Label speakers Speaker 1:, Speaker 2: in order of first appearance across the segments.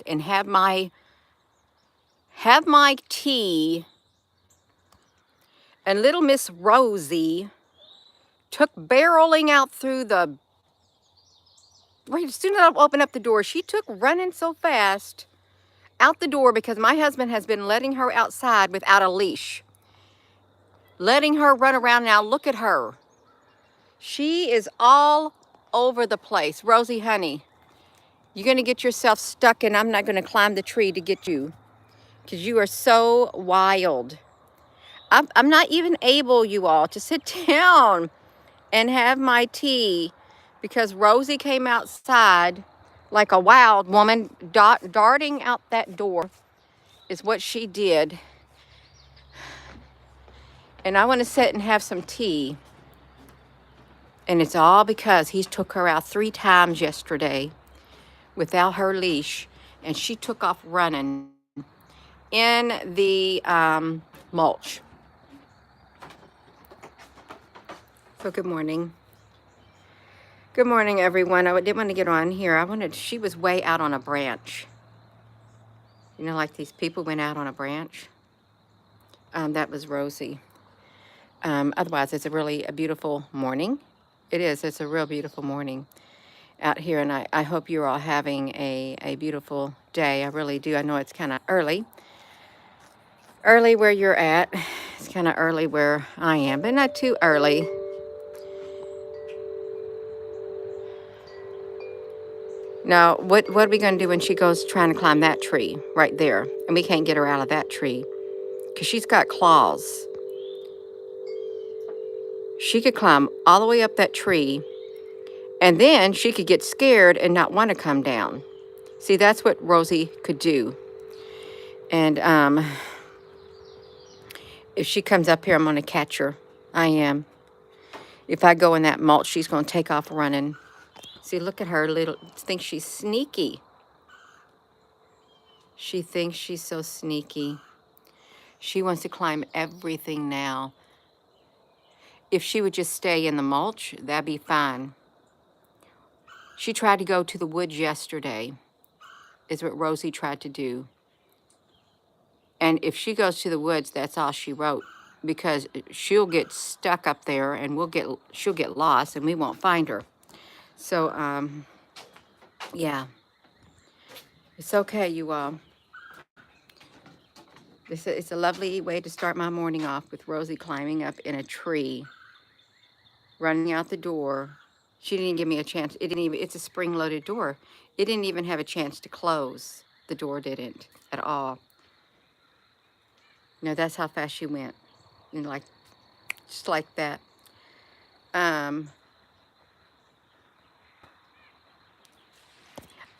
Speaker 1: and have my tea, and little Miss Rosie took barreling out through the, right as soon as I opened up the door, she took running so fast out the door because my husband has been letting her outside without a leash. Letting her run around. Now look at her. She is all over the place. Rosie, honey, you're going to get yourself stuck, and I'm not going to climb the tree to get you because you are so wild. I'm not even able, you all, to sit down and have my tea because Rosie came outside like a wild woman, darting out that door is what she did. And I want to sit and have some tea. And it's all because he took her out 3 times yesterday without her leash, and she took off running in the mulch. So good morning. Good morning, everyone. I didn't want to get on here. She was way out on a branch. You know, like these people went out on a branch. That was Rosie. Otherwise, it's a beautiful morning. It is. It's a real beautiful morning out here, and I hope you're all having a beautiful day. I really do. I know it's kind of early where you're at. It's kind of early where I am, but not too early. Now, what are we going to do when she goes trying to climb that tree right there, and we can't get her out of that tree because she's got claws? She could climb all the way up that tree, and then she could get scared and not want to come down. See, that's what Rosie could do. And if she comes up here, I'm going to catch her. I am. If I go in that mulch, she's going to take off running. See, look at her little, thinks she's sneaky. She thinks she's so sneaky. She wants to climb everything now. If she would just stay in the mulch, that'd be fine. She tried to go to the woods yesterday, is what Rosie tried to do. And if she goes to the woods, that's all she wrote, because she'll get stuck up there and she'll get lost and we won't find her. So, yeah, it's okay, you all. It's a lovely way to start my morning off with Rosie climbing up in a tree, running out the door. She didn't give me a chance. It's a spring-loaded door. It didn't even have a chance to close. The door didn't at all. No, that's how fast she went. You know, like, just like that.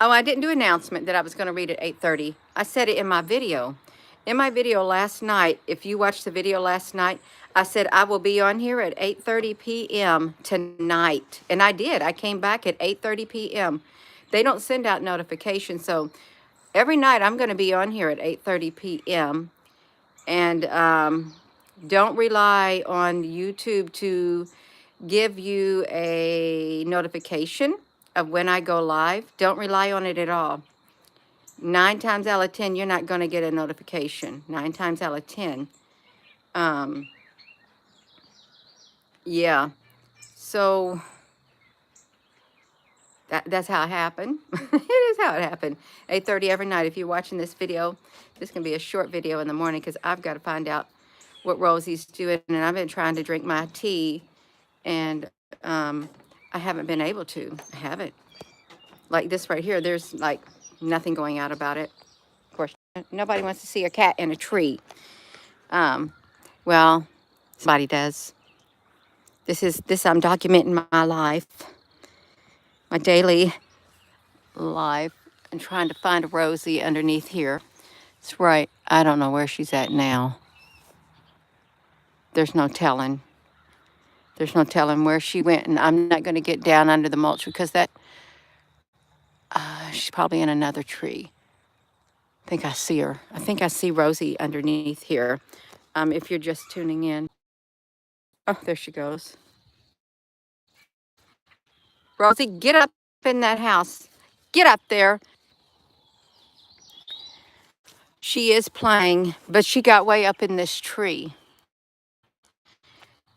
Speaker 1: Oh, I didn't do an announcement that I was going to read at 8:30. I said it in my video. In my video last night, if you watched the video last night, I said I will be on here at 8:30 p.m. tonight. And I did. I came back at 8:30 p.m. They don't send out notifications. So every night I'm going to be on here at 8:30 p.m. And don't rely on YouTube to give you a notification of when I go live. Don't rely on it at all. 9 times out of 10, you're not going to get a notification. 9 times out of 10. Yeah. So that's how it happened. It is how it happened. 8:30 every night. If you're watching this video, this can be a short video in the morning because I've got to find out what Rosie's doing. And I've been trying to drink my tea, and I haven't been able to. I haven't. Like this right here, there's like nothing going out about it. Of course, nobody wants to see a cat in a tree. Well, somebody does. This I'm documenting my life, my daily life, and trying to find a Rosie underneath here. That's right. I don't know where she's at now. There's no telling. There's no telling where she went, and I'm not going to get down under the mulch because she's probably in another tree. I think I see her. I think I see Rosie underneath here. If you're just tuning in. Oh, there she goes. Rosie, get up in that house. Get up there. She is playing, but she got way up in this tree.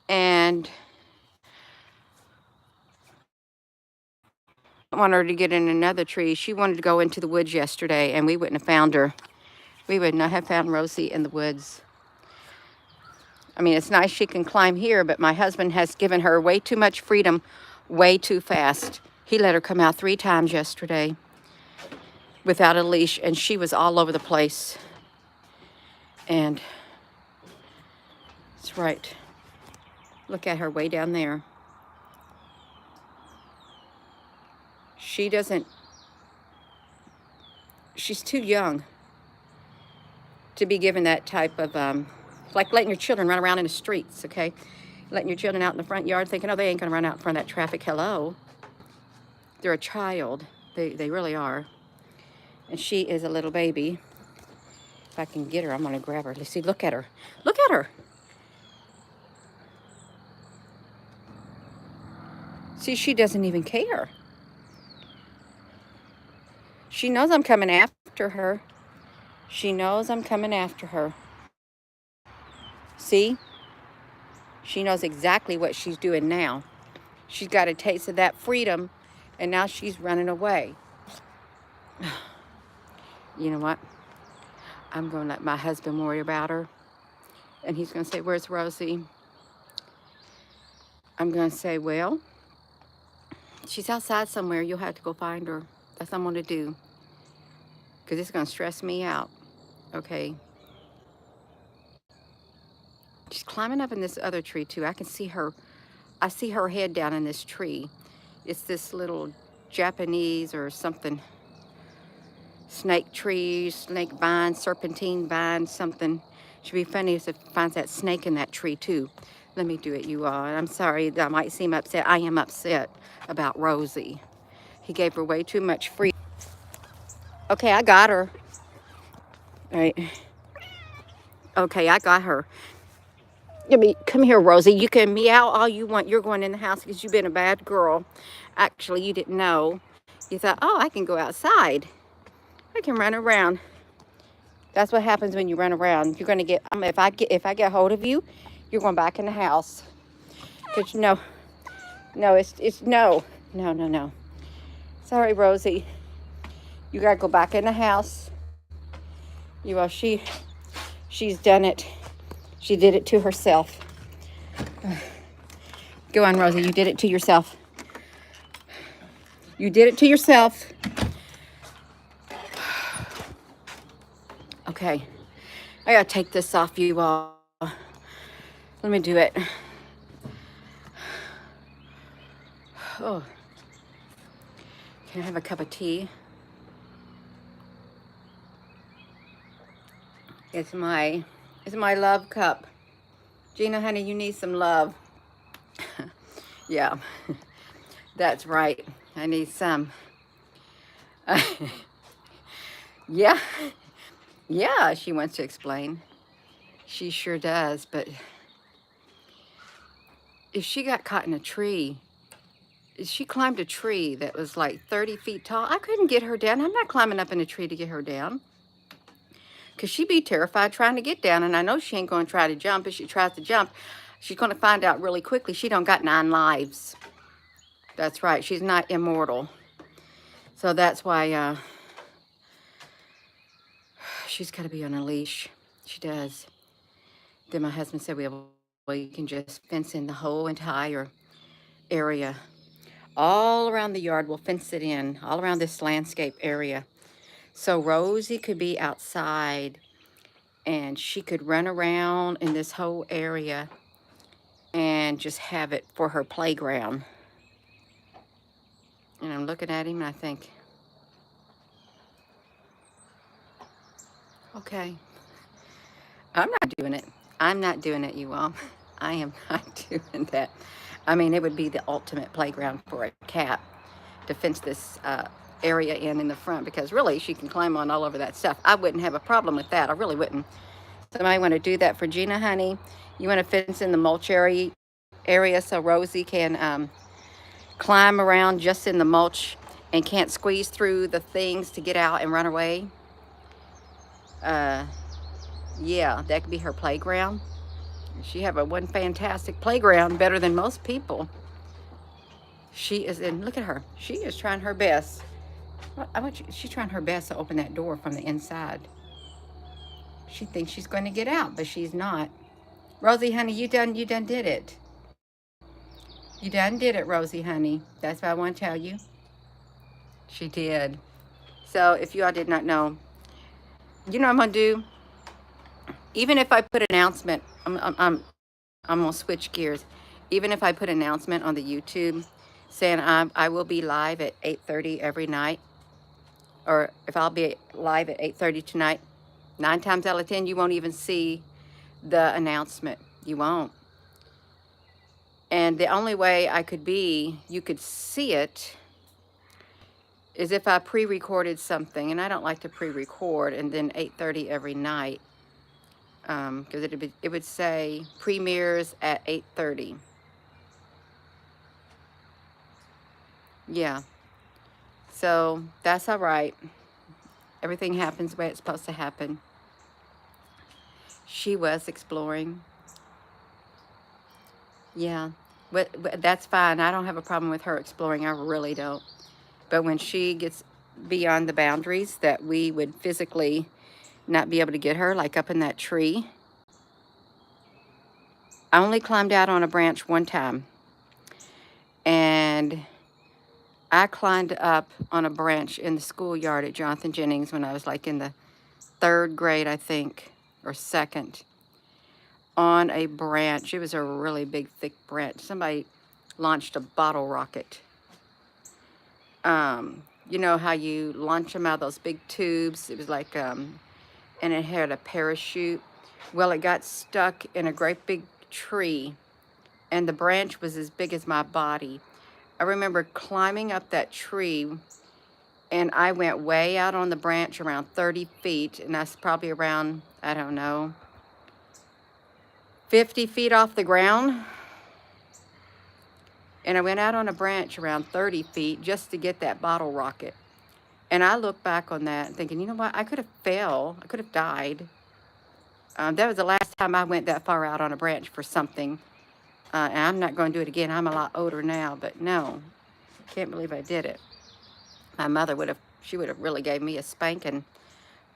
Speaker 1: And I want her to get in another tree. She wanted to go into the woods yesterday, and we wouldn't have found her. We would not have found Rosie in the woods. I mean, it's nice she can climb here, but my husband has given her way too much freedom, way too fast. He let her come out 3 times yesterday without a leash, and she was all over the place. And it's right. Look at her way down there. She's too young to be given that type of, like letting your children run around in the streets, okay? Letting your children out in the front yard thinking, oh, they ain't gonna run out in front of that traffic. Hello. They're a child. They really are. And she is a little baby. If I can get her, I'm gonna grab her. Let's see, look at her. Look at her. See, she doesn't even care. She knows I'm coming after her. She knows I'm coming after her. See? She knows exactly what she's doing now. She's got a taste of that freedom, and now she's running away. You know what? I'm going to let my husband worry about her. And he's going to say, where's Rosie? I'm going to say, well, she's outside somewhere. You'll have to go find her. That's what I'm going to do. Because it's going to stress me out. Okay? She's climbing up in this other tree, too. I can see her. I see her head down in this tree. It's this little Japanese or something. Snake tree, snake vine, serpentine vine, something. Should be funny if it finds that snake in that tree, too. Let me do it, you all. I'm sorry that I might seem upset. I am upset about Rosie. He gave her way too much free. Okay, I got her. All right. Okay, I got her. Come here, Rosie. You can meow all you want. You're going in the house because you've been a bad girl. Actually, you didn't know. You thought, oh, I can go outside. I can run around. That's what happens when you run around. You're going to get, if I get hold of you, you're going back in the house. Because no, it's no. Sorry, Rosie. You got to go back in the house. She's done it. She did it to herself. Go on, Rosie. You did it to yourself. You did it to yourself. Okay. I gotta take this off you all. Let me do it. Oh. Can I have a cup of tea? It's my love cup. Gina, honey, you need some love. Yeah, that's right. I need some. Yeah, she wants to explain. She sure does, but if she got caught in a tree, she climbed a tree that was like 30 feet tall. I couldn't get her down. I'm not climbing up in a tree to get her down. Because she'd be terrified trying to get down, and I know she ain't going to try to jump. If she tries to jump, she's going to find out really quickly she don't got 9 lives. That's right. She's not immortal. So that's why she's got to be on a leash. She does. Then my husband said, well, you can just fence in the whole entire area. All around the yard, we'll fence it in. All around this landscape area. So Rosie could be outside and she could run around in this whole area and just have it for her playground. And I'm looking at him and I think, okay, I'm not doing it. I'm not doing it, you all. I am not doing that. I mean, it would be the ultimate playground for a cat to fence this area in the front, because really she can climb on all over that stuff. I wouldn't have a problem with that. I really wouldn't. Somebody want to do that for Gina, honey? You want to fence in the mulch area so Rosie can climb around just in the mulch and can't squeeze through the things to get out and run away? Uh, yeah, that could be her playground. She have a one fantastic playground, better than most people. She is in. Look at her. She is trying her best. I want you, she's trying her best to open that door from the inside. She thinks she's going to get out, but she's not. Rosie, honey, you done did it. You done did it, Rosie, honey. That's what I want to tell you. She did. So if you all did not know, you know what I'm gonna do? Even if I put an announcement, I'm gonna switch gears. Even if I put an announcement on the YouTube saying I will be live at 8:30 every night, or if I'll be live at 8:30 tonight, 9 times out of 10 you won't even see the announcement. You won't. And the only way you could see it, is if I pre-recorded something, and I don't like to pre-record, and then 8:30 every night, because it would say premieres at 8:30. Yeah, so that's all right. Everything happens the way it's supposed to happen. She was exploring. Yeah, but that's fine. I don't have a problem with her exploring. I really don't. But when she gets beyond the boundaries that we would physically not be able to get her, like up in that tree, I only climbed out on a branch one time. And I climbed up on a branch in the schoolyard at Jonathan Jennings when I was like in the 3rd grade, I think, or 2nd, on a branch. It was a really big, thick branch. Somebody launched a bottle rocket. You know how you launch them out of those big tubes? It was like, and it had a parachute. Well, it got stuck in a great big tree, and the branch was as big as my body. I remember climbing up that tree, and I went way out on the branch around 30 feet, and that's probably around, I don't know, 50 feet off the ground. And I went out on a branch around 30 feet just to get that bottle rocket. And I look back on that thinking, you know what, I could have fell, I could have died. That was the last time I went that far out on a branch for something. And I'm not going to do it again. I'm a lot older now, but no, can't believe I did it. My mother she would have really gave me a spanking,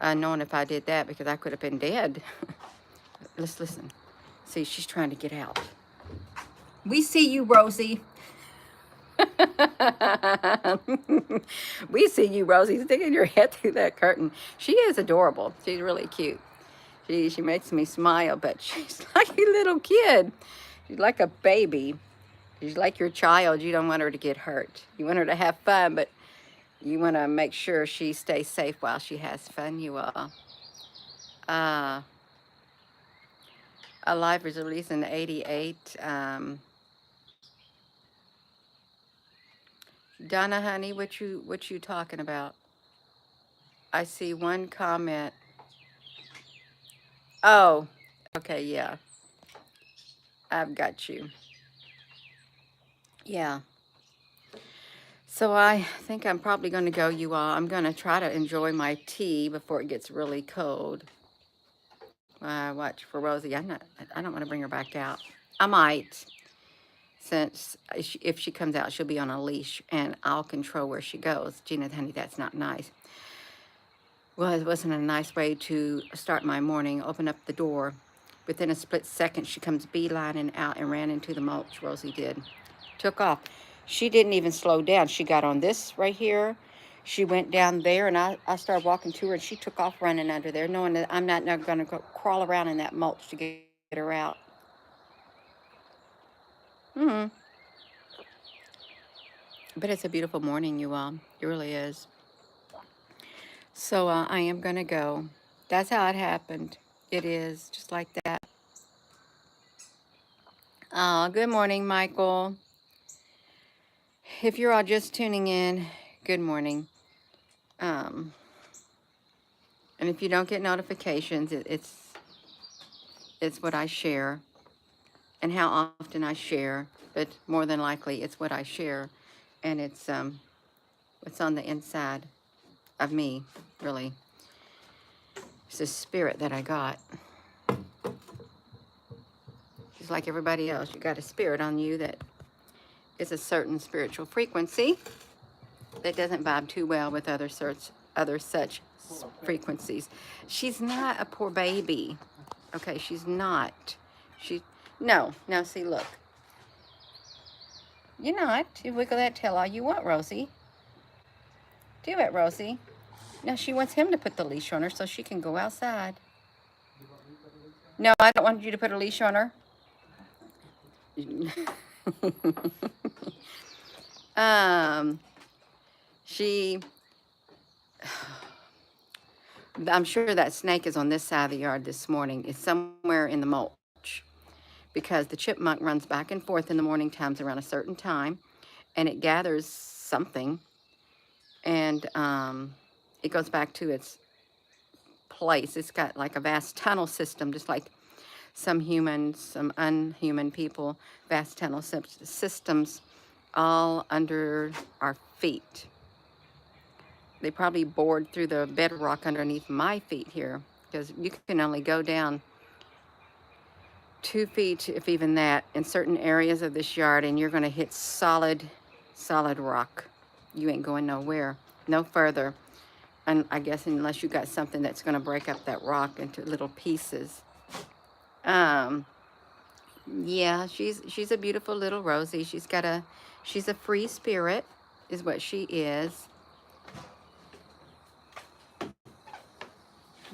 Speaker 1: knowing if I did that, because I could have been dead. Let's listen. See, she's trying to get out. We see you, Rosie. We see you, Rosie, sticking your head through that curtain. She is adorable. She's really cute. She makes me smile, but she's like a little kid. She's like a baby. She's like your child. You don't want her to get hurt. You want her to have fun, but you want to make sure she stays safe while she has fun, you all. Alive was released in '88. Donna, honey, what you talking about? I see one comment. Oh, okay, yeah. I've got you. Yeah. So I think I'm probably going to go, you all. I'm going to try to enjoy my tea before it gets really cold. Watch for Rosie. I don't want to bring her back out. I might, since if she comes out, she'll be on a leash, and I'll control where she goes. Gina, honey, that's not nice. Well, it wasn't a nice way to start my morning. Open up the door. Within a split second, she comes beelining out and ran into the mulch. Rosie did. Took off. She didn't even slow down. She got on this right here. She went down there, and I started walking to her, and she took off running under there, knowing that I'm not going to crawl around in that mulch to get her out. Mm-hmm. But it's a beautiful morning, you all. It really is. So I am going to go. That's how it happened. It is just like that. Good morning, Michael. If you're all just tuning in, good morning. And if you don't get notifications, it's what I share and how often I share, but more than likely it's what I share, and it's what's on the inside of me, really. It's a spirit that I got. Just like everybody else, you got a spirit on you that is a certain spiritual frequency that doesn't vibe too well with other such frequencies. She's not a poor baby. Okay, she's not. No, now see, look. You're not. You wiggle that tail all you want, Rosie. Do it, Rosie. Now she wants him to put the leash on her so she can go outside. No, I don't want you to put a leash on her. I'm sure that snake is on this side of the yard this morning. It's somewhere in the mulch because the chipmunk runs back and forth in the morning times around a certain time, and it gathers something, and it goes back to its place. It's got like a vast tunnel system, just like some human, some unhuman people, vast tunnel systems all under our feet. They probably bored through the bedrock underneath my feet here, because you can only go down 2 feet, if even that, in certain areas of this yard, and you're going to hit solid rock. You ain't going nowhere, no further. And I guess unless you got something that's going to break up that rock into little pieces. Yeah, she's a beautiful little Rosie. She's a free spirit, is what she is.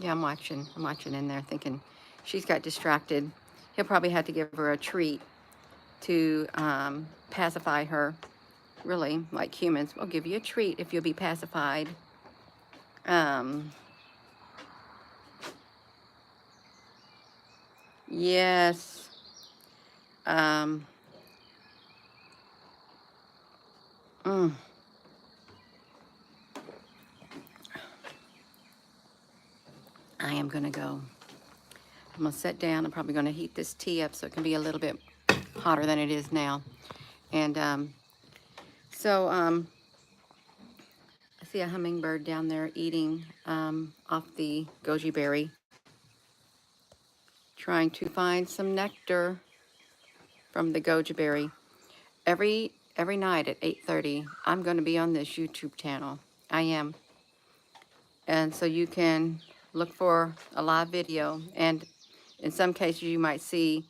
Speaker 1: Yeah, I'm watching in there thinking she's got distracted. He'll probably have to give her a treat to pacify her. Really, like humans, we'll give you a treat if you'll be pacified. Yes. I am gonna go. I'm gonna sit down. I'm probably gonna heat this tea up so it can be a little bit hotter than it is now. And I see a hummingbird down there eating off the goji berry, trying to find some nectar from the goji berry. Every night at 8:30, I'm going to be on this YouTube channel. I am. And so you can look for a live video, and in some cases you might see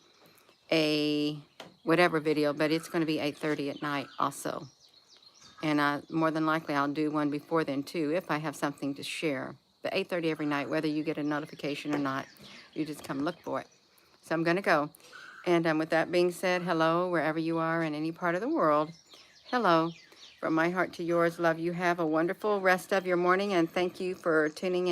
Speaker 1: a whatever video, but it's going to be 8:30 at night also. And more than likely I'll do one before then too, if I have something to share. But 8:30 every night, whether you get a notification or not, you just come look for it. So I'm going to go. And with that being said, hello, wherever you are in any part of the world. Hello. From my heart to yours, love you. Have a wonderful rest of your morning, and thank you for tuning in.